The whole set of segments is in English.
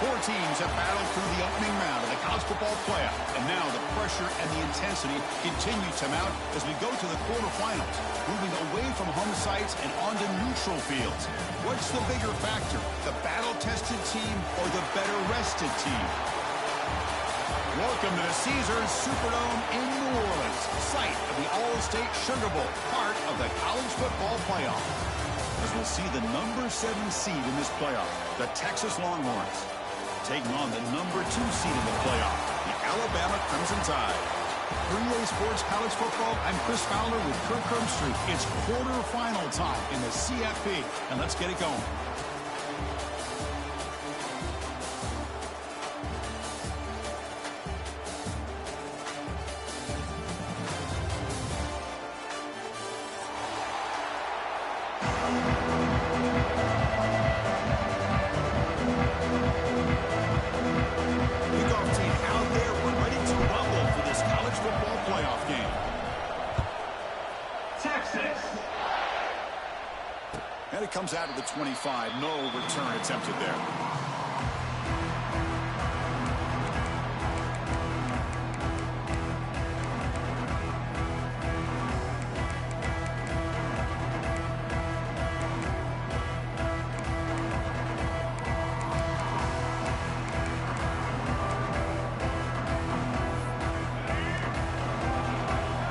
Four teams have battled through the opening round of the college football playoff. And now the pressure and the intensity continue to mount as we go to the quarterfinals, moving away from home sites and onto neutral fields. What's the bigger factor, the battle-tested team or the better-rested team? Welcome to the Caesars Superdome in New Orleans, site of the All-State Sugar Bowl, part of the college football playoff. As we'll see the number 7 seed in this playoff, the Texas Longhorns, taking on the number 2 seed in the playoff, the Alabama Crimson Tide. 3A Sports College Football, I'm Chris Fowler with Kirk Herbstreit. It's quarterfinal time in the CFP, and let's get it going. And it comes out of the 25. No return attempted there.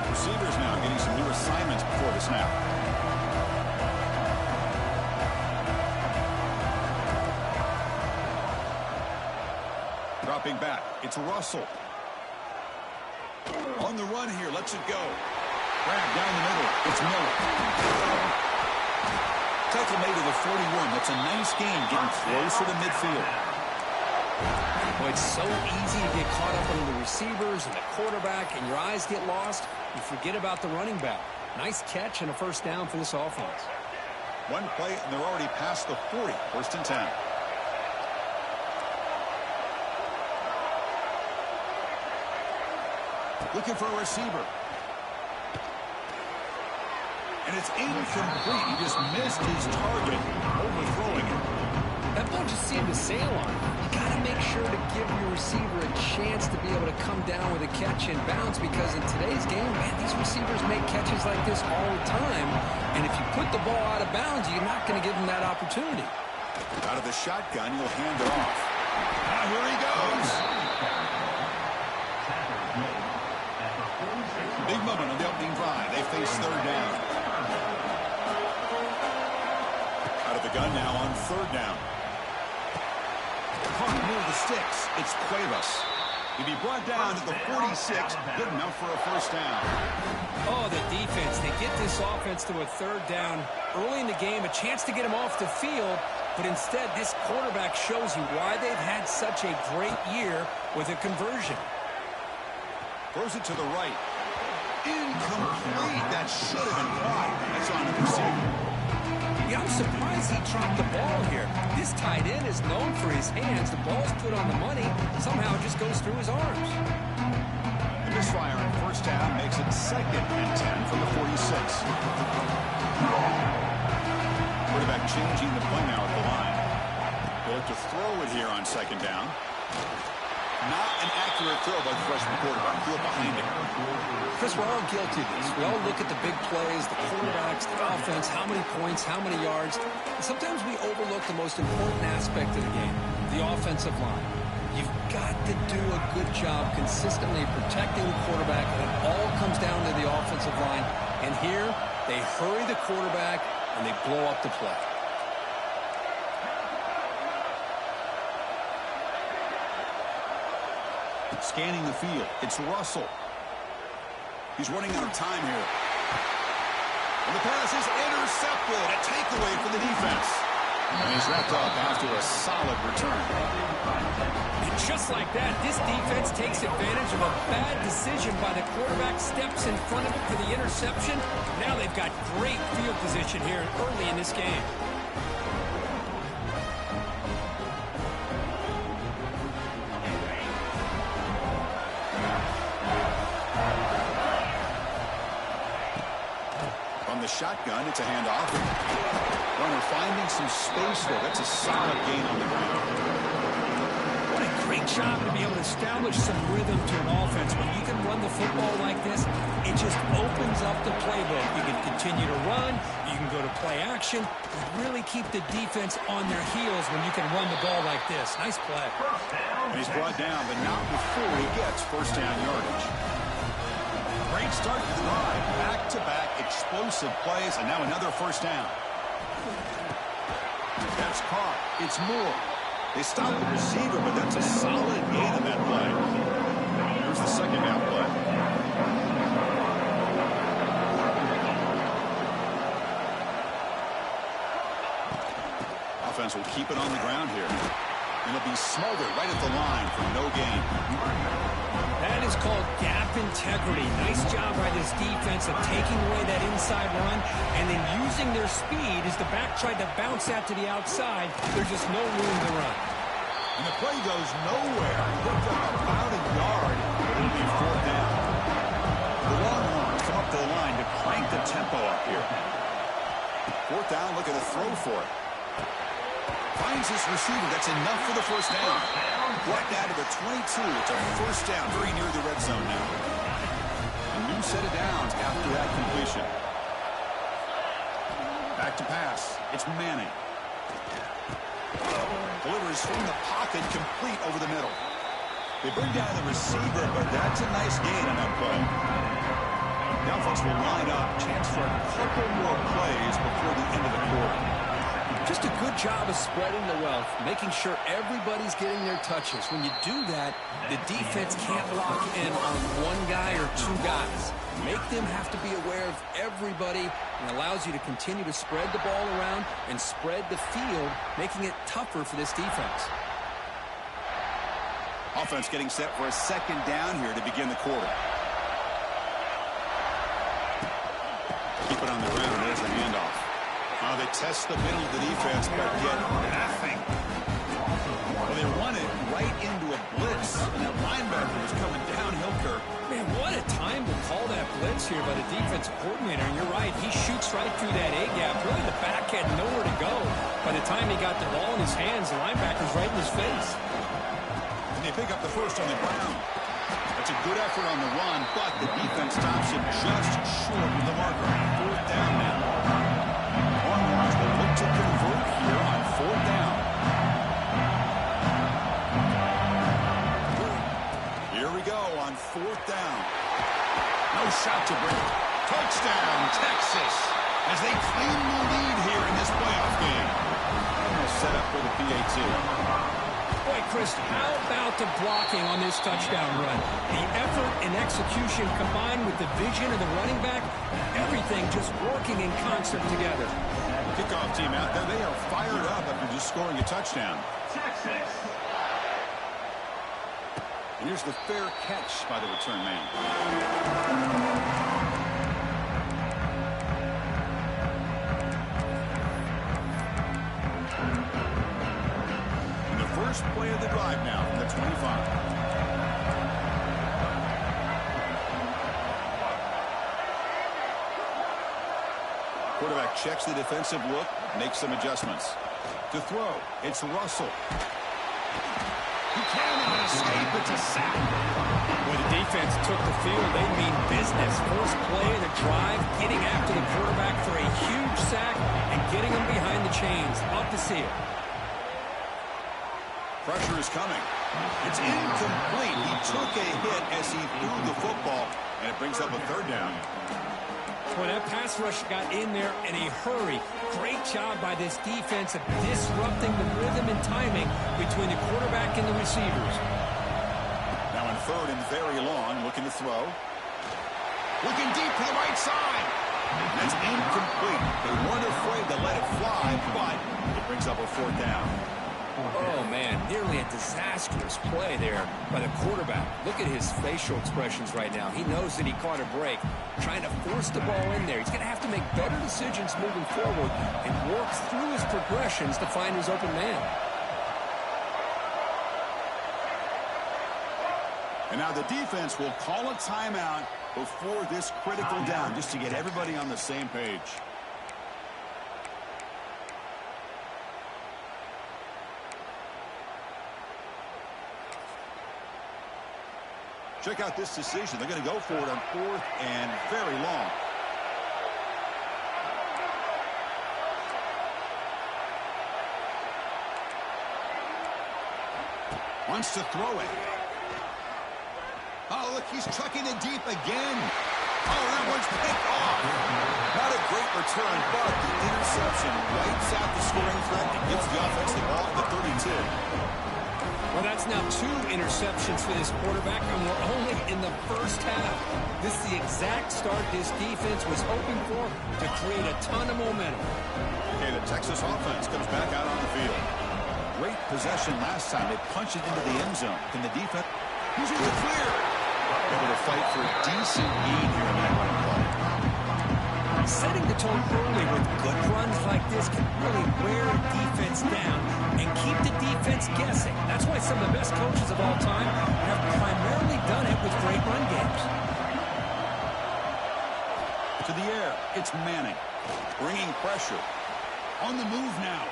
Receivers now getting some new assignments before the snap. Dropping back, it's Russell. On the run here, lets it go. Grab down the middle, it's Miller. Tackle made to the 41. That's a nice game, getting closer to midfield. Boy, it's so easy to get caught up under the receivers and the quarterback, and your eyes get lost. You forget about the running back. Nice catch and a first down for this offense. One play, and they're already past the 40. First and 10. Looking for a receiver. And it's incomplete. He just missed his target, overthrowing it. That ball just seemed to sail on him. You got to make sure to give your receiver a chance to be able to come down with a catch and bounce, because in today's game, man, these receivers make catches like this all the time. And if you put the ball out of bounds, you're not going to give them that opportunity. Out of the shotgun, he'll hand it off. Now here he goes. Big moment on the opening drive. They face third down. Out of the gun now on third down. Caught near the sticks. It's Cuevas. He'll be brought down to the 46. Good enough for a first down. Oh, the defense. They get this offense to a third down early in the game. A chance to get him off the field. But instead, this quarterback shows you why they've had such a great year with a conversion. Throws it to the right. Incomplete. That should have been caught. That's on the receiver. Yeah, I'm surprised he dropped the ball here. This tight end is known for his hands. The ball's put on the money. Somehow it just goes through his arms. The misfire on first down makes it 2nd and 10 from the 46. Quarterback changing the play now at the line. They'll have to throw it here on 2nd down. Not an accurate throw by the freshman quarterback. Threw it behind him. Chris, we're all guilty of this. We all look at the big plays, the quarterbacks, the offense, how many points, how many yards. And sometimes we overlook the most important aspect of the game, the offensive line. You've got to do a good job consistently protecting the quarterback, and it all comes down to the offensive line. And here, they hurry the quarterback, and they blow up the play. Scanning the field, it's Russell. He's running out of time here. And the pass is intercepted. A takeaway for the defense. And he's wrapped up after a solid return. And just like that, this defense takes advantage of a bad decision by the quarterback, steps in front of it for the interception. Now they've got great field position here early in this game. The shotgun, it's a handoff. Runner finding some space there. That's a solid gain on the ground. job to be able to establish some rhythm to an offense. When you can run the football like this, it just opens up the playbook. You can continue to run. You can go to play action. You really keep the defense on their heels when you can run the ball like this. Nice play. And he's brought down, but not before he gets first down yardage. Great start to the drive. Back-to-back explosive plays, and now another first down. That's caught. It's Moore. They stop the receiver, but that's a solid gain on that play. Here's the second down play. Offense will keep it on the ground here. And it'll be smothered right at the line for no gain. That is called gap integrity. Nice job by this defense of taking away that inside run and then using their speed as the back tried to bounce out to the outside. There's just no room to run. And the play goes nowhere. Picked up about a yard, but it'll be fourth down. The Longhorns come up to the line to crank the tempo up here. Fourth down, looking to throw for it. Finds his receiver. That's enough for the first down. Brought down to the 22. It's a first down very near the red zone now. A new set of downs after that completion. Back to pass. It's Manning. Delivers from the pocket, complete over the middle. They bring down the receiver, but that's a nice gain on that play. The offense will line up. Chance for a couple more plays before the end of the quarter. Just a good job of spreading the wealth, making sure everybody's getting their touches. When you do that, the defense can't lock in on one guy or two guys. Make them have to be aware of everybody and allows you to continue to spread the ball around and spread the field, making it tougher for this defense. Offense getting set for a second down here to begin the quarter. Keep it on the ground. There's the handoff. They test the middle of the defense, but get nothing. Well, they run it right into a blitz, and that linebacker was coming downhill, Kirk. Man, what a time to call that blitz here by the defensive coordinator. And you're right, he shoots right through that A-gap. Really, the back had nowhere to go. By the time he got the ball in his hands, the linebacker's right in his face. And they pick up the first on the ground. That's a good effort on the run, but the defense stops him just short of the marker. Fourth down now. Longhorns will look to convert here on fourth down. Here we go on fourth down. No shot to break. Touchdown, Texas, as they claim the lead here in this playoff game. Almost set up for the PAT. Boy, Chris, how about the blocking on this touchdown run? The effort and execution combined with the vision of the running back, everything just working in concert together. Kickoff team out there. They are fired up after just scoring a touchdown. Texas. And here's the fair catch by the return man. And the first play of the drive now from the 25. Quarterback checks the defensive look, makes some adjustments. To throw, it's Russell. He cannot escape. It's a sack. When the defense took the field, they mean business. First play of the drive, getting after the quarterback for a huge sack and getting him behind the chains. Love to see it. Pressure is coming. It's incomplete. He took a hit as he threw the football, and it brings up a third down. Well, that pass rush got in there in a hurry. Great job by this defense of disrupting the rhythm and timing between the quarterback and the receivers. Now in third and very long, looking to throw. Looking deep to the right side. That's incomplete. They weren't afraid to let it fly, but it brings up a fourth down. Oh, man, nearly a disastrous play there by the quarterback. Look at his facial expressions right now. He knows that he caught a break, trying to force the ball in there. He's going to have to make better decisions moving forward and work through his progressions to find his open man. And now the defense will call a timeout before this critical down, just to get everybody on the same page. Check out this decision. They're going to go for it on 4th and very long. Wants to throw it. Oh, look, he's chucking it deep again. Oh, that one's picked off. Not a great return, but the interception wipes out the scoring threat and gives the offense the ball at the 32. Well, that's now 2 interceptions for this quarterback, and we're only in the first half. This is the exact start this defense was hoping for to create a ton of momentum. Okay, the Texas offense comes back out on the field. Great possession last time. They punched it into the end zone. Can the defense... He's in the clear. Able to fight for a decent gain here in that run play. Setting the tone early with good runs like this can really wear a defense down and keep the defense guessing. That's why some of the best coaches of all time have primarily done it with great run games. To the air, it's Manning. Bringing pressure. On the move now.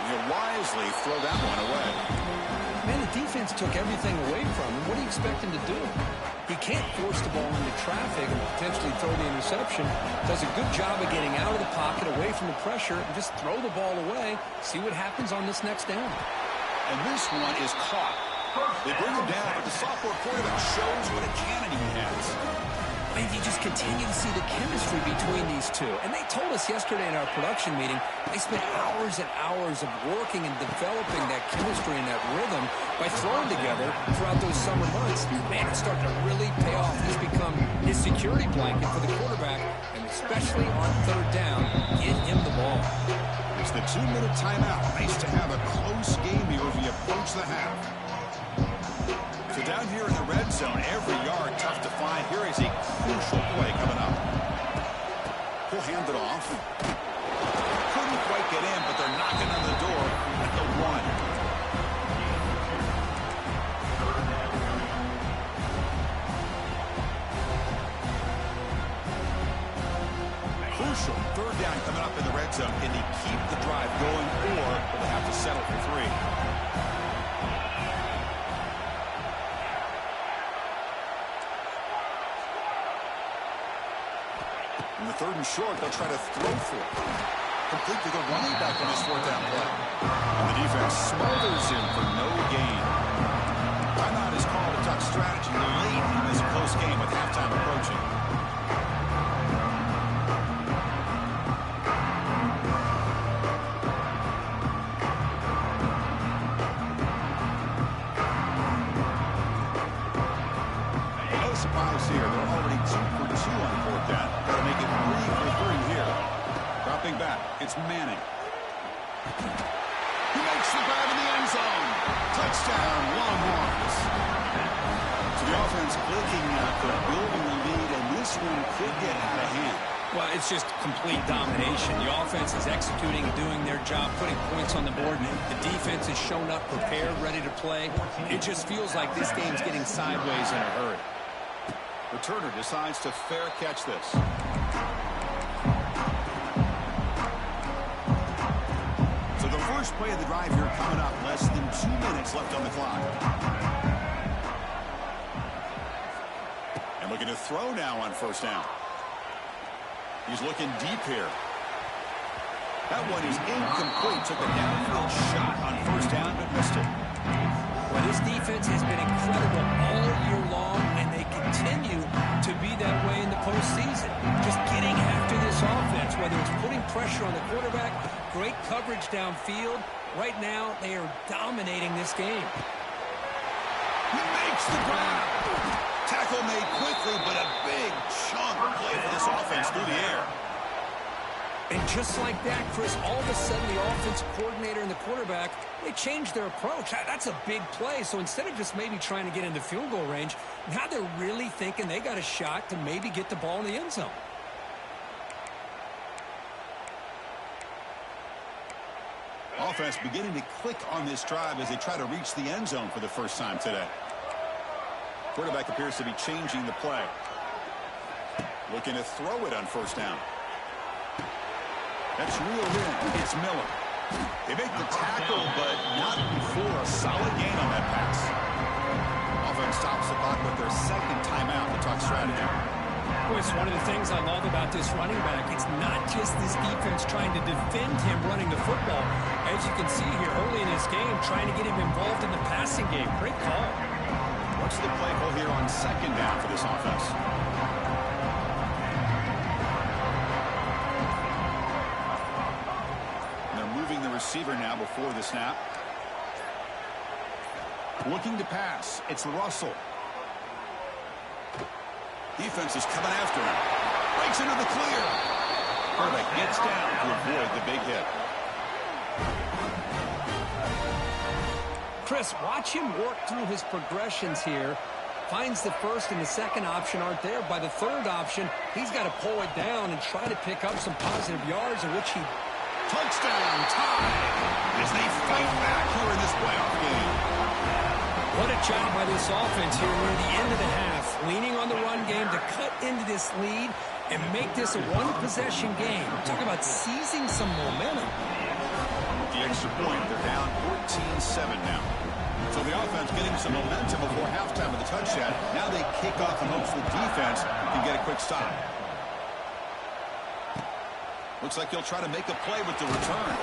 He'll wisely throw that one away. Man, the defense took everything away from him. What do you expect him to do? He can't force the ball into traffic and potentially throw the interception. Does a good job of getting out of the pocket, away from the pressure, and just throw the ball away. See what happens on this next down. And this one is caught. They bring him down, but the sophomore quarterback shows what a cannon he has. I mean, you just continue to see the chemistry between these two. And they told us yesterday in our production meeting, they spent hours and hours of working and developing that chemistry and that rhythm by throwing together throughout those summer months. Man, it's starting to really pay off. This become his security blanket for the quarterback, and especially on 3rd down, get him the ball. It's the 2-minute timeout. Nice to have a close game here as we approach the half. So down here in the red zone, every yard tough to find. Here is a crucial play coming up. He'll hand it off. Couldn't quite get in, but they're knocking on the door at the 1. Crucial 3rd down coming up in the red zone. Can they keep the drive going, or will they have to settle for 3? In the 3rd and short, they'll try to throw for it. Complete to the running back on this 4th down play. And the defense smothers him for no gain. Timeout is called a tough strategy late in this close game with halftime approaching. No surprise here. They're already 2 for 2 on 4th down. Got to make it 3 for 3 here. Dropping back, it's Manning. He makes the grab in the end zone. Touchdown, Longhorns. So the offense clicking for building the lead, and this one could get out of hand. Well, it's just complete domination. The offense is executing, doing their job, putting points on the board. The defense has shown up, prepared, ready to play. It just feels like this game's getting sideways in a hurry. Returner decides to fair catch this. So the first play of the drive here coming up. Less than 2 minutes left on the clock. And looking to throw now on 1st down. He's looking deep here. That one is incomplete. Took a downfield shot on 1st down, but missed it. Well, this defense has been incredible all year long, and they continue to be that way in the postseason. Just getting after this offense, whether it's putting pressure on the quarterback, great coverage downfield. Right now, they are dominating this game. He makes the grab. Tackle made quickly, but a big chunk play for this offense through the air. And just like that, Chris, all of a sudden the offensive coordinator and the quarterback, they changed their approach. That's a big play. So instead of just maybe trying to get into field goal range, now they're really thinking they got a shot to maybe get the ball in the end zone. Offense beginning to click on this drive as they try to reach the end zone for the first time today. Quarterback appears to be changing the play. Looking to throw it on 1st down. That's reeled in. It's Miller. They make the tackle, but not before a solid gain on that pass. Offense stops the clock with their second timeout to talk strategy. Boy, it's one of the things I love about this running back. It's not just this defense trying to defend him running the football. As you can see here early in this game, trying to get him involved in the passing game. Great call. What's the play call here on second down for this offense? They're moving the receiver now before the snap. Looking to pass. It's Russell. Defense is coming after him. Breaks into the clear. Quarterback gets down to avoid the big hit. Chris, watch him work through his progressions here. Finds the first and the second option aren't there. By the third option, he's got to pull it down and try to pick up some positive yards, in which he... Touchdown tie as they fight back here in this playoff game. What a job by this offense here near the end of the half. Leaning on the run game to cut into this lead and make this a one-possession game. Talk about seizing some momentum. With the extra point, they're down 14-7 now. So the offense getting some momentum before halftime with the touchdown. Now they kick off and hopes the defense can get a quick stop. Looks like he'll try to make a play with the return.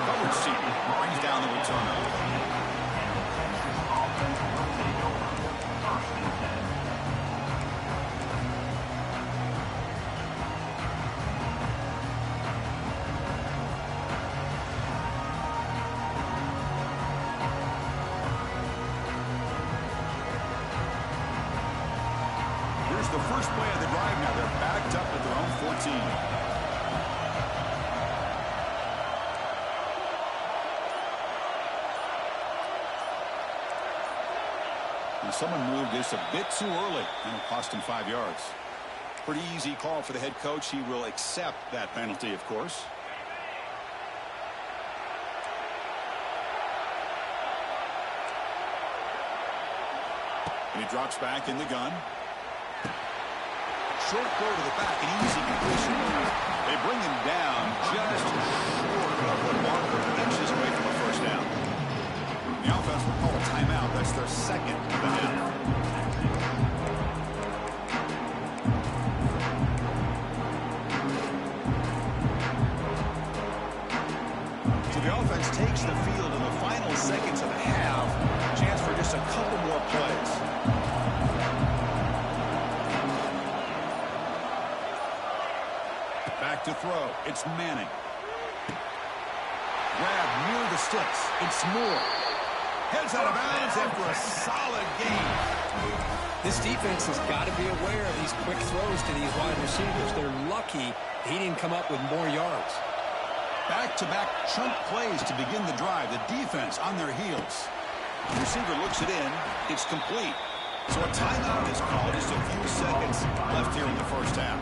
Coverage seat brings down the returner. Here's the first play of the drive now. They're backed up at their own 14. Someone moved this a bit too early, and it cost him 5 yards. Pretty easy call for the head coach. He will accept that penalty, of course. And he drops back in the gun. Short throw to the back, an easy completion. They bring him down just short of the marker, inches away from a first down. The offense will call a timeout. That's their second of the half. So the offense takes the field in the final seconds of the half. Chance for just a couple more plays. Back to throw. It's Manning. Grab near the sticks. It's Moore. Heads out of bounds after a solid game. This defense has got to be aware of these quick throws to these wide receivers. They're lucky he didn't come up with more yards. Back-to-back chunk plays to begin the drive. The defense on their heels. The receiver looks it in. It's complete. So a timeout is called. Just a few seconds left here in the first half.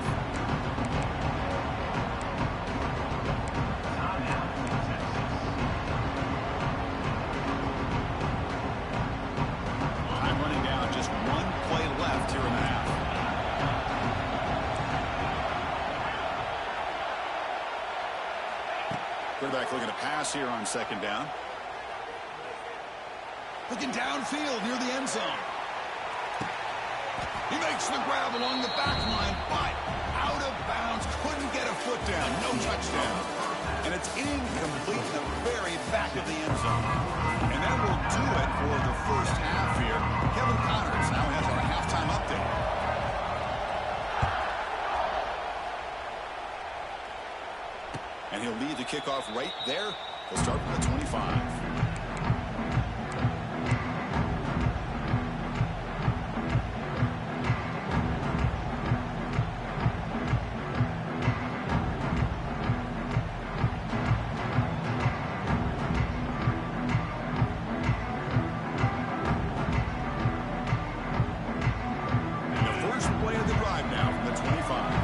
Quarterback looking to pass here on second down. Looking downfield near the end zone. He makes the grab along the back line, but out of bounds. Couldn't get a foot down. No touchdown. And it's incomplete in the very back of the end zone. And that will do it for the first half here. Kevin Connors now has our halftime update. And he'll lead the kickoff right there. He'll start from the 25. And the first play of the drive now from the 25.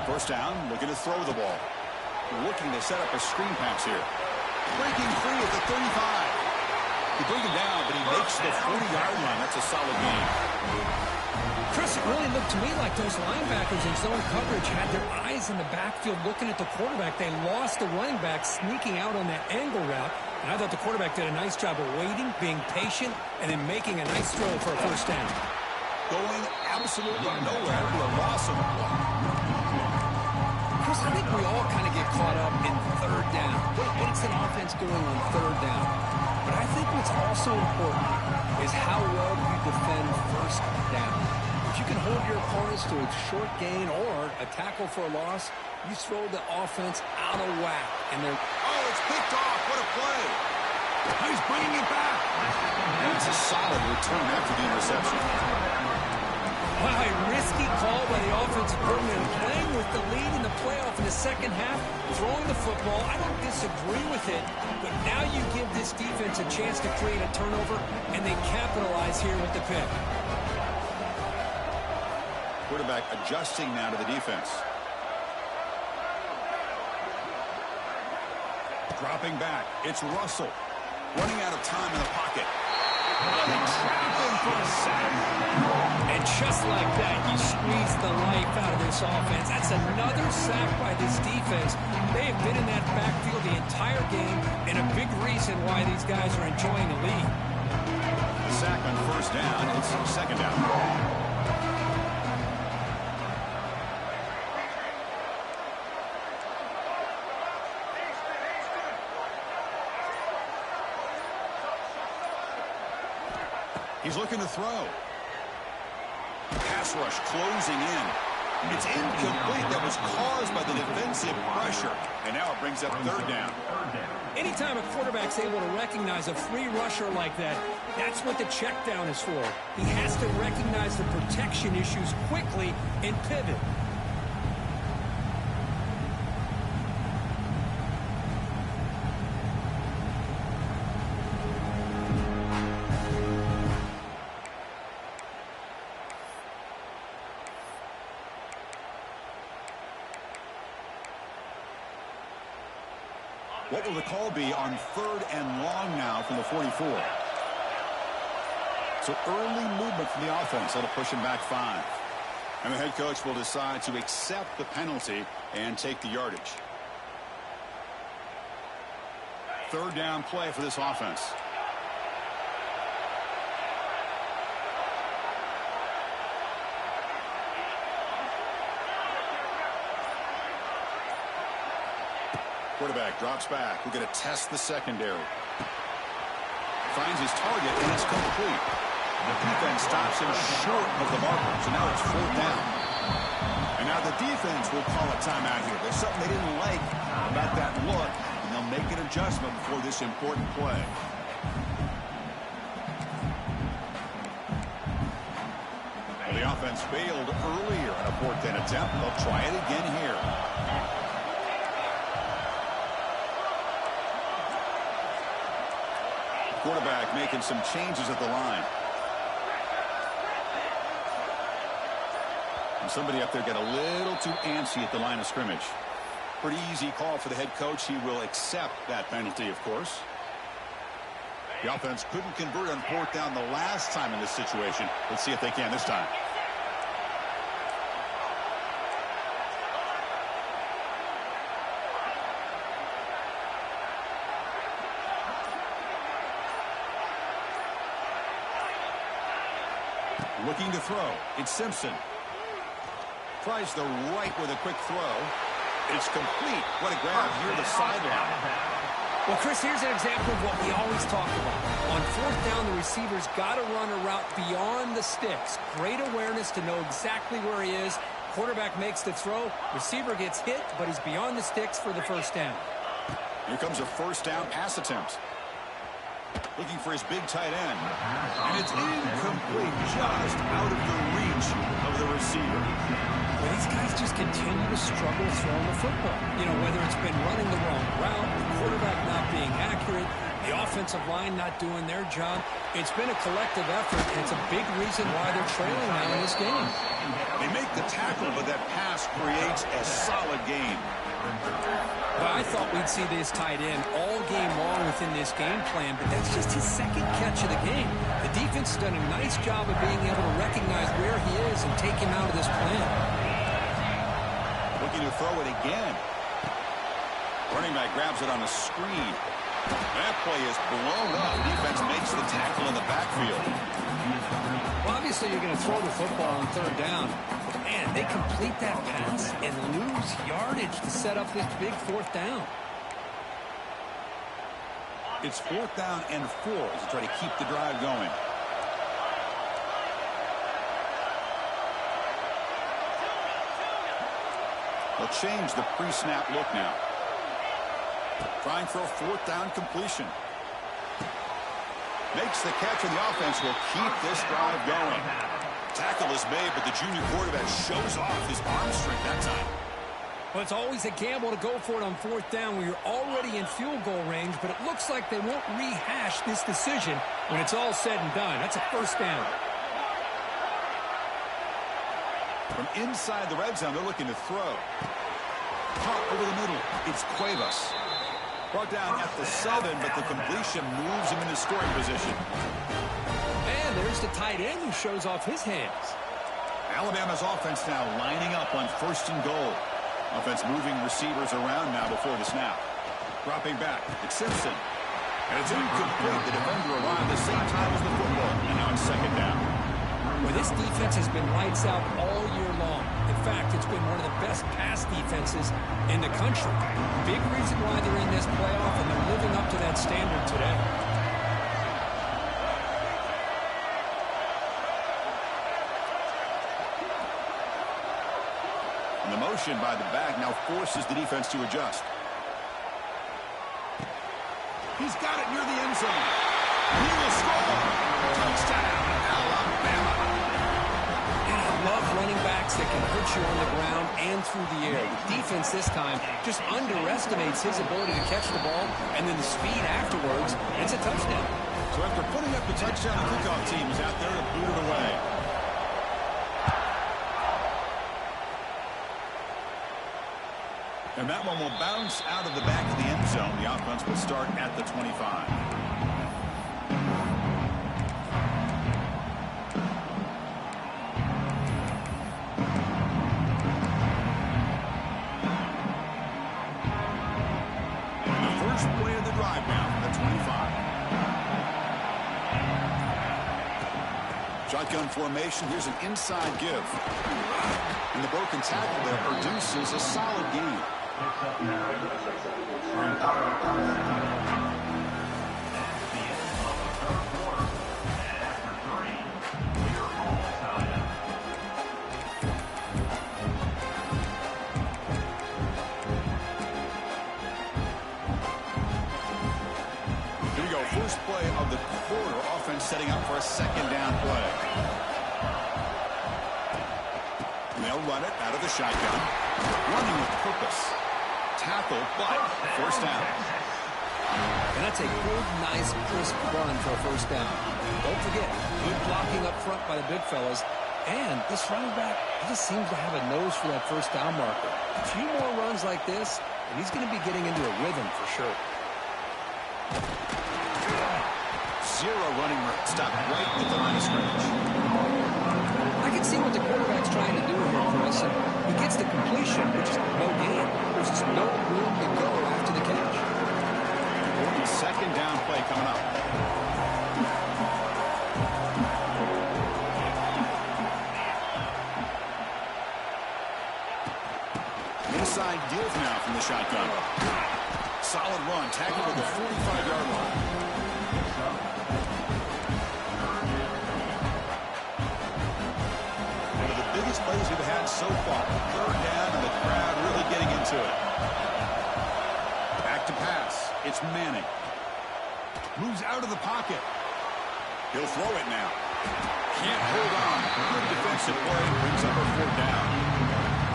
First down, looking to throw the ball. Looking to set up a screen pass here. Breaking free at the 35. He brings it down, but he makes the 40-yard line. That's a solid game. Chris, it really looked to me like those linebackers in zone coverage had their eyes in the backfield looking at the quarterback. They lost the running back sneaking out on that angle route. And I thought the quarterback did a nice job of waiting, being patient, and then making a nice throw for a first down. Going absolutely nowhere to a loss of a play. Chris, I think we all kind of get caught up in third down. What's an offense doing on third down? But I think what's also important is how well you defend first down. If you can hold your opponents to a short gain or a tackle for a loss, you throw the offense out of whack. And they're... Oh, it's picked off. What a play. He's bringing it back. And it's a solid return after the interception. Wow, a risky call by the offensive coordinator, playing with the lead in the playoff in the second half, throwing the football. I don't disagree with it, but now you give this defense a chance to create a turnover, and they capitalize here with the pick. Quarterback adjusting now to the defense. Dropping back. It's Russell. Running out of time in the pocket. They trap him for a sack. And just like that, you squeeze the life out of this offense. That's another sack by this defense. They have been in that backfield the entire game, and a big reason why these guys are enjoying the lead. Sack on first down. It's second down. He's looking to throw. Pass rush closing in. It's incomplete. That was caused by the defensive pressure. And now it brings up third down. Anytime a quarterback's able to recognize a free rusher like that, that's what the check down is for. He has to recognize the protection issues quickly and pivot. What will the call be on third and long now from the 44? So early movement from the offense. That'll push him back 5. And the head coach will decide to accept the penalty and take the yardage. Third down play for this offense. Quarterback drops back. We're going to test the secondary. Finds his target, and it's complete. The defense stops him short of the marker, so now it's fourth down. And now the defense will call a timeout here. There's something they didn't like about that look, and they'll make an adjustment before this important play. Well, the offense failed earlier on a fourth down attempt. They'll try it again here. Quarterback making some changes at the line. And somebody up there got a little too antsy at the line of scrimmage. Pretty easy call for the head coach. He will accept that penalty, of course. The offense couldn't convert on fourth down the last time in this situation. Let's see if they can this time. Looking to throw. It's Simpson. Tries the right with a quick throw. It's complete. What a grab here to the sideline. Well, Chris, here's an example of what we always talk about. On fourth down, the receiver's got to run a route beyond the sticks. Great awareness to know exactly where he is. Quarterback makes the throw. Receiver gets hit, but he's beyond the sticks for the first down. Here comes a first down pass attempt. Looking for his big tight end. And it's incomplete, just out of the reach of the receiver. Well, these guys just continue to struggle throwing the football. You know, whether it's been running the wrong route, the quarterback not being accurate, the offensive line not doing their job. It's been a collective effort, and it's a big reason why they're trailing now in this game. They make the tackle, but that pass creates a solid gain. Well, I thought we'd see this tight end all game long within this game plan, but that's just his second catch of the game. The defense has done a nice job of being able to recognize where he is and take him out of this plan. Looking to throw it again. Running back grabs it on a screen. That play is blown up. Defense makes the tackle in the backfield. Well, obviously you're going to throw the football on third down. Man, they complete that pass and lose yardage to set up this big fourth down. It's 4th down and 4 as they try to keep the drive going. They'll change the pre-snap look now. Trying for a 4th down completion. Makes the catch, and the offense will keep this drive going. Tackle is made, but the junior quarterback shows off his arm strength that time. Well, it's always a gamble to go for it on 4th down when you're already in field goal range, but it looks like they won't rehash this decision when it's all said and done. That's a 1st down. From inside the red zone, they're looking to throw. Caught over the middle. It's Cuevas. Brought down at the 7, but the completion moves him into scoring position. And there's the tight end who shows off his hands. Alabama's offense now lining up on 1st and goal. Offense moving receivers around now before the snap. Dropping back. It's Simpson. And it's incomplete. The defender arrived at the same time as the football. And now it's 2nd down. Well, this defense has been lights out all year long. In fact, it's been one of the best pass defenses in the country. Big reason why they're in this playoff, and they're living up to that standard today. And the motion by the back now forces the defense to adjust. He's got it near the end zone. He will score. Touchdown, Alabama. And I love running backs that can hurt you on the ground and through the air. The defense this time just underestimates his ability to catch the ball, and then the speed afterwards, it's a touchdown. So after putting up the touchdown, the kickoff team is out there to boot it away. And that one will bounce out of the back of the end zone. The offense will start at the 25. Play of the drive now from the 25. Shotgun formation. Here's an inside give. And the broken tackle there produces a solid gain. First play of the quarter. Offense setting up for a 2nd down play. And they'll run it out of the shotgun. Running with purpose. Tackle, but 1st down. And that's a good, nice, crisp run for a 1st down. Don't forget, good blocking up front by the big fellas. And this running back, he just seems to have a nose for that 1st down marker. A few more runs like this, and he's going to be getting into a rhythm for sure. Zero running room. Stop right at the line of scrimmage. I can see what the quarterback's trying to do here, Chris. And he gets the completion, which is no gain. There's just no room to go after the catch. 2nd down play coming up. Inside deals now from the shotgun. Solid run. Tackle to the 45-yard line. Plays we've had so far. 3rd down, and the crowd really getting into it. Back to pass. It's Manning. Moves out of the pocket. He'll throw it now. Can't hold on. Good defensive play. Brings up a 4th down.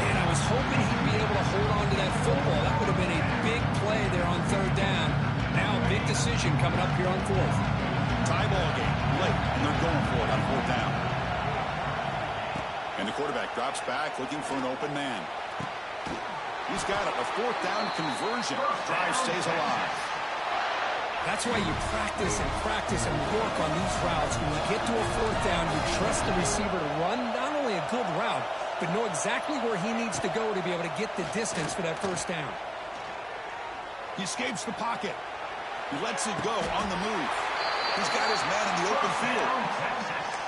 And I was hoping he'd be able to hold on to that football. That would have been a big play there on 3rd down. Now a big decision coming up here on 4th. Tie ball game. Late, and they're going for it on 4th down. And the quarterback drops back looking for an open man. He's got it, a fourth down conversion. Drive stays alive. That's why you practice and work on these routes. When you get to a fourth down, you trust the receiver to run not only a good route, but know exactly where he needs to go to be able to get the distance for that first down. He escapes the pocket. He lets it go on the move. He's got his man in the open field.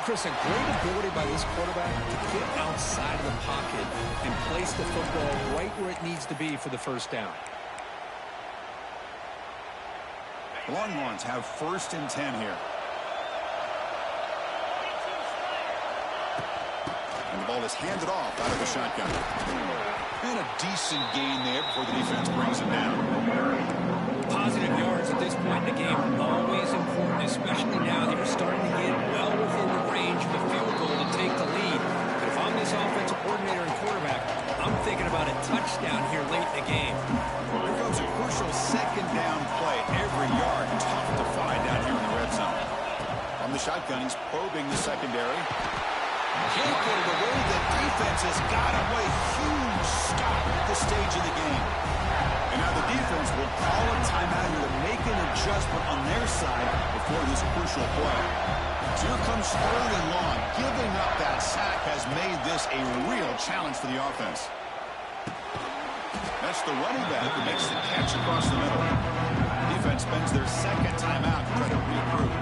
Chris, a great ability by this quarterback to get outside of the pocket and place the football right where it needs to be for the first down. The Longhorns have 1st and 10 here. And the ball is handed off out of the shotgun. And a decent gain there before the defense brings it down. Positive yards at this point in the game are always important, especially now that you're starting to get well within the range of a field goal to take the lead. But if I'm this offensive coordinator and quarterback, I'm thinking about a touchdown here late in the game. Here comes a crucial 2nd down play. Every yard tough to find down here in the red zone. From the shotgun, he's probing the secondary. Can't get it away. The defense has got him. What a huge stop at this stage of the game. And now the defense will call a timeout here to make an adjustment on their side before this crucial play. So here comes 3rd and long. Giving up that sack has made this a real challenge for the offense. That's the running back who makes the catch across the middle. Defense spends their 2nd timeout to try to regroup.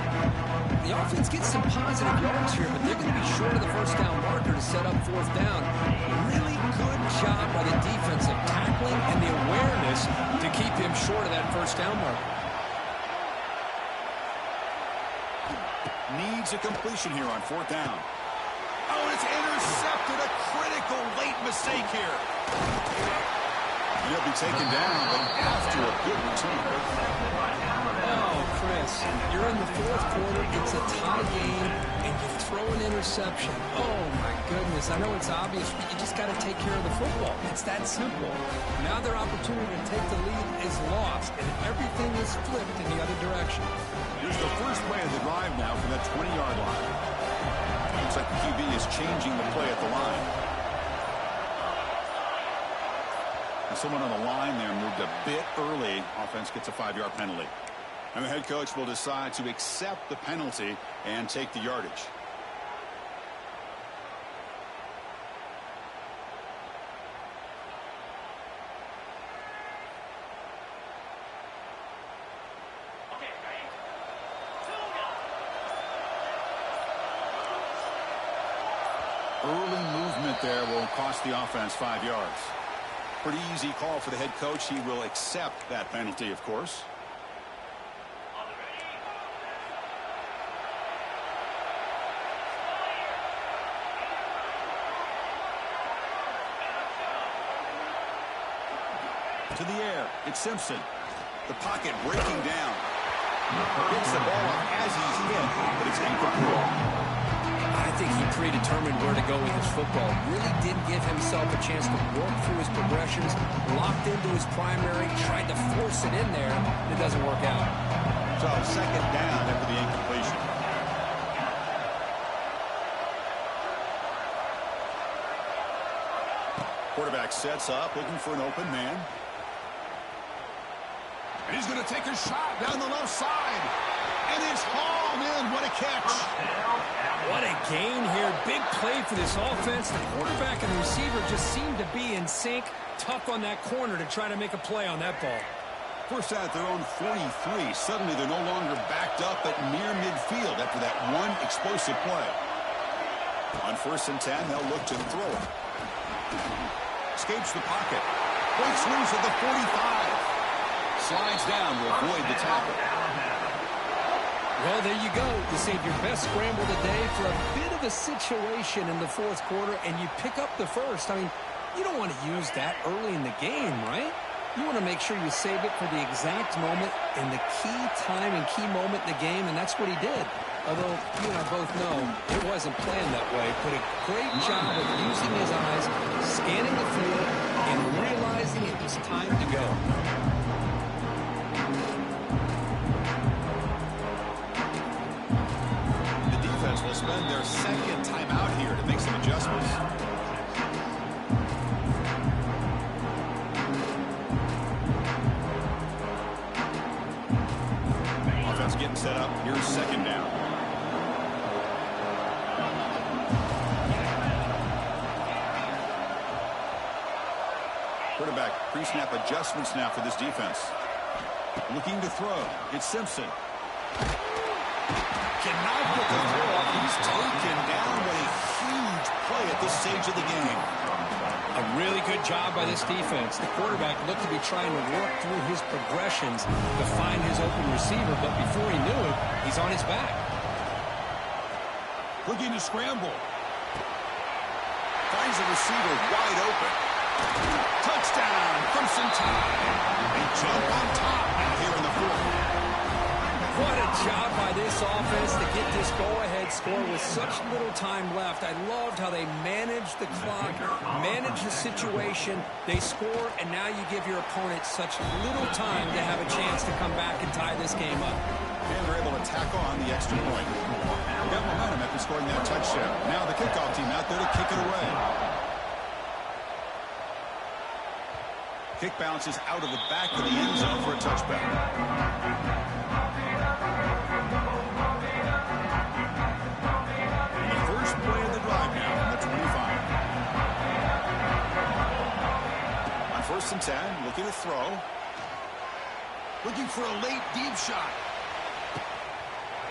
The offense gets some positive yards here, but they're going to be short of the first down marker to set up 4th down. Really good job by the defense of tackling and the awareness to keep him short of that first down marker. Needs a completion here on 4th down. Oh, it's intercepted. A critical late mistake here. He'll be taken down, but after a good return. Oh, Chris, you're in the 4th quarter. It's a tie game, and you throw an interception. Oh, my goodness. I know it's obvious, but you just got to take care of the football. It's that simple. Now their opportunity to take the lead is lost, and everything is flipped in the other direction. Here's the first play of the drive now from that 20-yard line. Looks like the QB is changing the play at the line. And someone on the line there moved a bit early. Offense gets a 5-yard penalty. And the head coach will decide to accept the penalty and take the yardage. Early movement there will cost the offense 5 yards. Pretty easy call for the head coach. He will accept that penalty, of course. To the air, it's Simpson. The pocket breaking down. Gets the ball up as he's hit, but it's incomplete. I think he predetermined where to go with his football. Really did give himself a chance to work through his progressions, locked into his primary, tried to force it in there, and it doesn't work out. So 2nd down after the incompletion. Quarterback sets up, looking for an open man. And he's going to take a shot down the left side. And it's hauled in. What a catch. What a gain here. Big play for this offense. The quarterback and the receiver just seem to be in sync. Tough on that corner to try to make a play on that ball. First at their own 43. Suddenly they're no longer backed up at near midfield after that one explosive play. On 1st and 10, they'll look to throw it. Escapes the pocket. Breaks loose at the 45. Slides down to avoid the tackle. Well, there you go. You saved your best scramble today for a bit of a situation in the 4th quarter, and you pick up the first. I mean, you don't want to use that early in the game, right? You want to make sure you save it for the exact moment and the key time and key moment in the game, and that's what he did. Although you and I both know it wasn't planned that way, but a great job of using his eyes, scanning the field, and realizing it was time to go. Will spend their 2nd timeout here to make some adjustments. Defense getting set up. Here's second down. Quarterback pre-snap adjustments now for this defense. Looking to throw. It's Simpson. Cannot get the throw off. He's taken down. What a huge play at this stage of the game. A really good job by this defense. The quarterback looked to be trying to work through his progressions to find his open receiver, but before he knew it, he's on his back. Looking to scramble. Finds the receiver wide open. Touchdown, Crimson Tide. They jump on top now here in the fourth. What a job by this offense to get this go-ahead score with such little time left. I loved how they managed the clock, managed the situation. They score, and now you give your opponent such little time to have a chance to come back and tie this game up. And they're able to tack on the extra point. They got momentum after scoring that touchdown. Now the kickoff team out there to kick it away. Kick bounces out of the back of the end zone for a touchback. Play of the drive now on the 25. On 1st and 10, looking to throw. Looking for a late deep shot.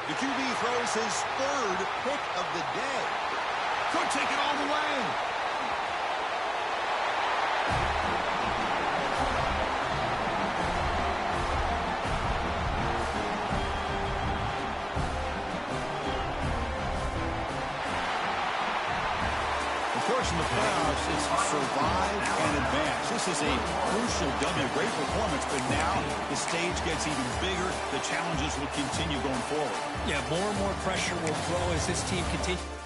The QB throws his 3rd pick of the day. Could take it all the way. In the playoffs is survive and advance. This is a crucial W. Great performance, but now the stage gets even bigger. The challenges will continue going forward. Yeah, more and more pressure will grow as this team continues.